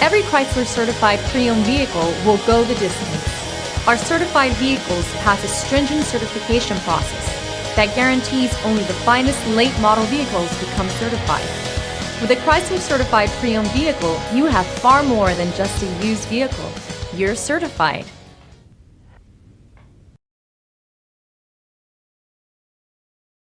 Every Chrysler certified pre-owned vehicle will go the distance. Our certified vehicles pass a stringent certification process that guarantees only the finest late model vehicles become certified. With a Chrysler certified pre-owned vehicle, you have far more than just a used vehicle. You're certified.